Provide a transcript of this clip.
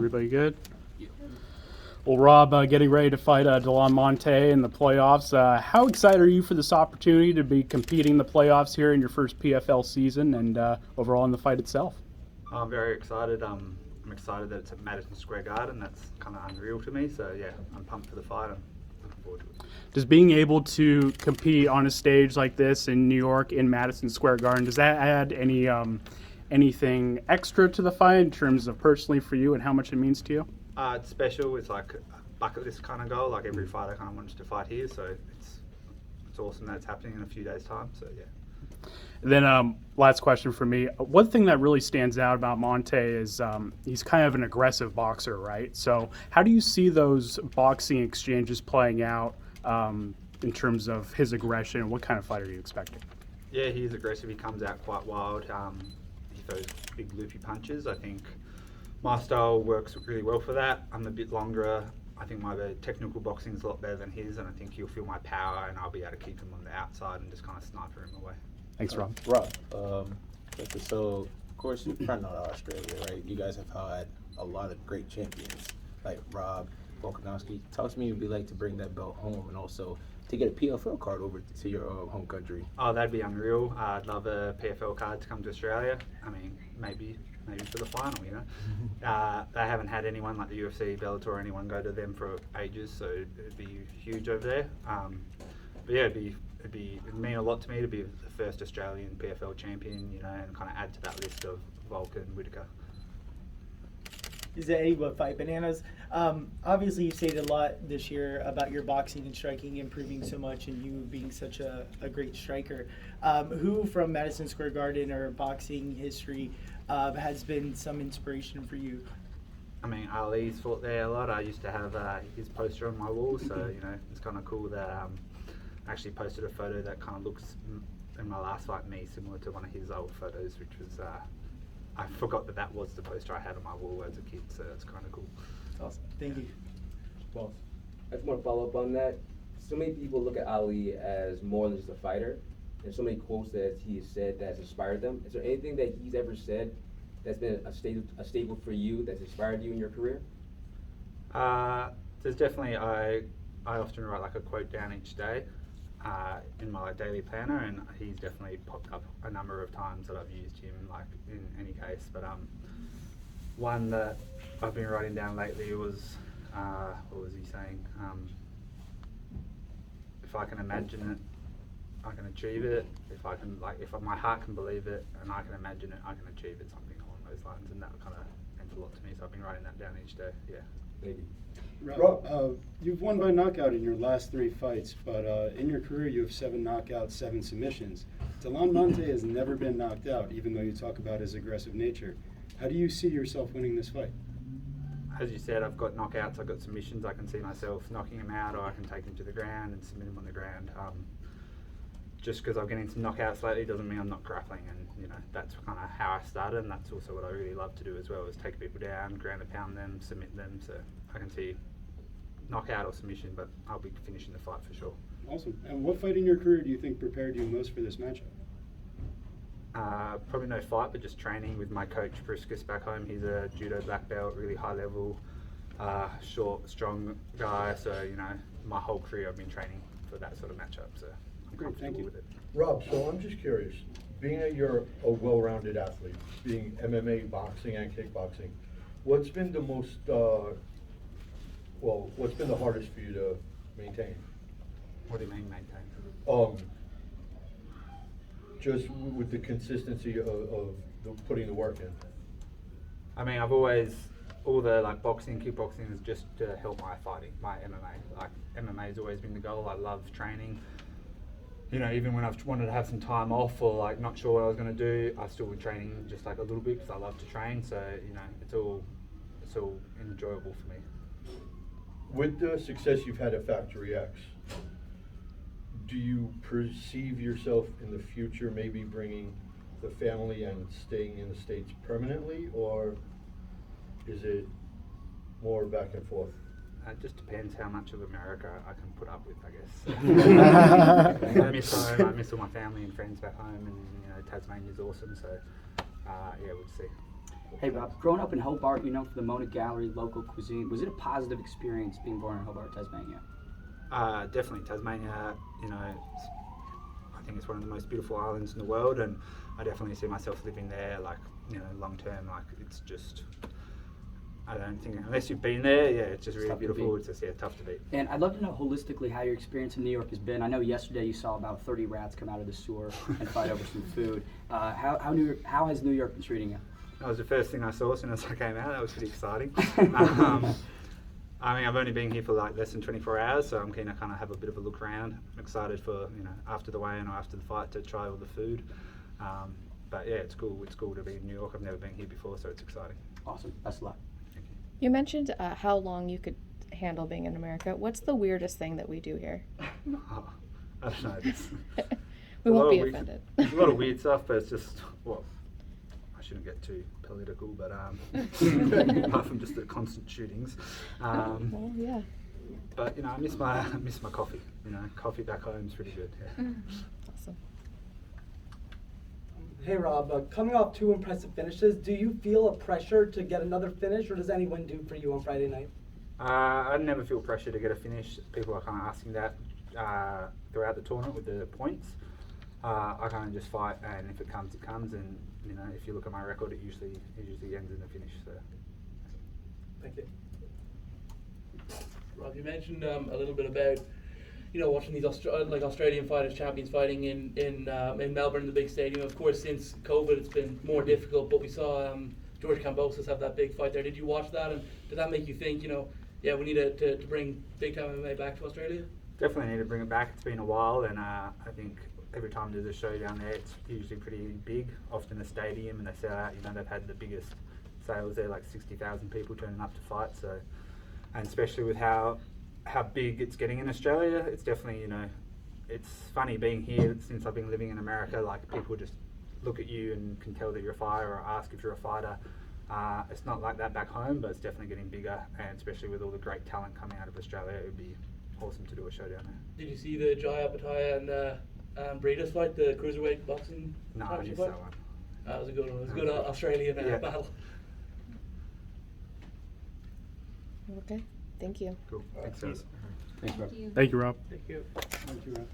Everybody good? Well, Rob, getting ready to fight Delan Monte in the playoffs. How excited are you for this opportunity to be competing in the playoffs here in your first PFL season and overall in the fight itself? I'm very excited. I'm excited that it's at Madison Square Garden. That's kind of unreal to me. So yeah, I'm pumped for the fight. I'm looking forward to it. Does being able to compete on a stage like this in New York in Madison Square Garden, does that add anything extra to the fight in terms of personally for you and how much it means to you? It's special. It's like a bucket list kind of goal. Like every fighter kind of wants to fight here. So it's awesome that it's happening in a few days' time. So yeah. Then last question for me. One thing that really stands out about Monte is he's kind of an aggressive boxer, right? So how do you see those boxing exchanges playing out in terms of his aggression, and what kind of fight are you expecting? Yeah, he's aggressive. He comes out quite wild. He throws big loopy punches. I think my style works really well for that. I'm a bit longer. I think my technical boxing is a lot better than his, and I think he'll feel my power, and I'll be able to keep him on the outside and just kind of sniper him away. Thanks, Rob. Rob, so of course you're from Australia, right? You guys have had a lot of great champions like Rob Wilkinson. Talk to me, it'd be like to bring that belt home and also to get a PFL card over to your home country. Oh, that'd be unreal. I'd love a PFL card to come to Australia. I mean, maybe for the final, you know. They haven't had anyone like the UFC, Bellator, or anyone go to them for ages, so it'd be huge over there. But yeah, it'd mean a lot to me to be the first Australian PFL champion, you know, and kind of add to that list of Volk and Whitaker. Is that any but fight bananas? Obviously, you've stated a lot this year about your boxing and striking improving so much, and you being such a great striker. Who from Madison Square Garden or boxing history has been some inspiration for you? I mean, Ali's fought there a lot. I used to have his poster on my wall, so you know, it's kind of cool that I actually posted a photo that kind of looks in my last fight me similar to one of his old photos, which was I forgot that was the poster I had on my wall as a kid, so it's kind of cool. Awesome. Thank you. Well, I just want to follow up on that. So many people look at Ali as more than just a fighter, and so many quotes that he has said that's inspired them. Is there anything that he's ever said that's been a staple for you, that's inspired you in your career? There's definitely, I often write like a quote down each day in my daily planner, and he's definitely popped up a number of times that I've used him like in any case. But one that I've been writing down lately was, what was he saying? If I can imagine it, I can achieve it. If my heart can believe it and I can imagine it, I can achieve it. Something along those lines, and that kind of meant a lot to me. So I've been writing that down each day. Yeah. Maybe. Rob, you've won by knockout in your last 3 fights, but in your career you have 7 knockouts, 7 submissions. Delan Monte has never been knocked out, even though you talk about his aggressive nature. How do you see yourself winning this fight? As you said, I've got knockouts, I've got submissions. I can see myself knocking him out, or I can take him to the ground and submit him on the ground. Just because I'm getting some knockouts lately doesn't mean I'm not grappling, and you know, that's kind of how I started, and that's also what I really love to do as well, is take people down, ground and pound them, submit them. So I can see knockout or submission, but I'll be finishing the fight for sure. Awesome. And what fight in your career do you think prepared you most for this matchup? Probably no fight, but just training with my coach Priscus back home. He's a judo black belt, really high level, short, strong guy. So you know, my whole career I've been training for that sort of matchup. So I'm comfortable with it. Rob, so I'm just curious, being that you're a well-rounded athlete, being MMA, boxing, and kickboxing, what's been the most, what's been the hardest for you to maintain? What do you mean maintain? Just with the consistency of putting the work in. I mean, I've always, all the like boxing, kickboxing is just to help my fighting, my MMA. Like MMA has always been the goal. I love training. You know, even when I've wanted to have some time off or like not sure what I was going to do, I still been training just like a little bit because I love to train. So you know, it's all enjoyable for me. With the success you've had at Factory X, do you perceive yourself in the future maybe bringing the family and staying in the States permanently, or is it more back and forth? It just depends how much of America I can put up with, I guess. I miss home. I miss all my family and friends back home, and you know, Tasmania's awesome. So yeah, we'll see. Hey Rob, growing up in Hobart, you know, for the Mona Gallery local cuisine, was it a positive experience being born in Hobart, Tasmania? Definitely Tasmania. You know, I think it's one of the most beautiful islands in the world, and I definitely see myself living there. Like, you know, long term. Like, it's just, I don't think unless you've been there, yeah, it's just It's really tough to beautiful. beat. It's just tough to beat. And I'd love to know holistically how your experience in New York has been. I know yesterday you saw about 30 rats come out of the sewer and fight over some food. How has New York been treating you? That was the first thing I saw as soon as I came out. That was pretty exciting. I mean, I've only been here for like less than 24 hours, so I'm keen to kind of have a bit of a look around. I'm excited for, you know, after the weigh-in or after the fight to try all the food. But yeah, it's cool. It's cool to be in New York. I've never been here before, so it's exciting. Awesome. Best of luck. Thank you. You mentioned how long you could handle being in America. What's the weirdest thing that we do here? Oh, I don't know. We won't be weird, offended. There's a lot of weird stuff, but it's just, well, I shouldn't get too political, but apart from just the constant shootings. Well, yeah. But, you know, I miss my coffee. You know, coffee back home is pretty good. Yeah. Awesome. Hey Rob, coming off 2 impressive finishes, do you feel a pressure to get another finish, or does any win do for you on Friday night? I never feel pressure to get a finish. People are kind of asking that throughout the tournament with the points. I kind of just fight, and if it comes, it comes. And you know, if you look at my record, it usually ends in a finish. So. Thank you. Rob, you mentioned a little bit about, you know, watching these Australian fighters, champions fighting in Melbourne, the big stadium. Of course, since COVID, it's been more difficult. But we saw George Kambosos have that big fight there. Did you watch that, and did that make you think, you know, yeah, we need to bring big time MMA back to Australia? Definitely need to bring it back. It's been a while, and I think every time there's a show down there, it's usually pretty big. Often a stadium, and they sell out. You know, they've had the biggest sales there, like 60,000 people turning up to fight. So, and especially with how big it's getting in Australia, it's definitely, you know, it's funny being here since I've been living in America. Like, people just look at you and can tell that you're a fighter or ask if you're a fighter. It's not like that back home, but it's definitely getting bigger, and especially with all the great talent coming out of Australia, it would be awesome to do a show down there. Did you see the Jai Apataya and Breeders fight, the cruiserweight boxing? No, I championship missed fight? that one. That was a good one. It was a good Australian Yeah. battle. Okay. Thank you. Cool. Thanks, guys. Thanks, Rob. Thank you, Rob. Thank you, Rob.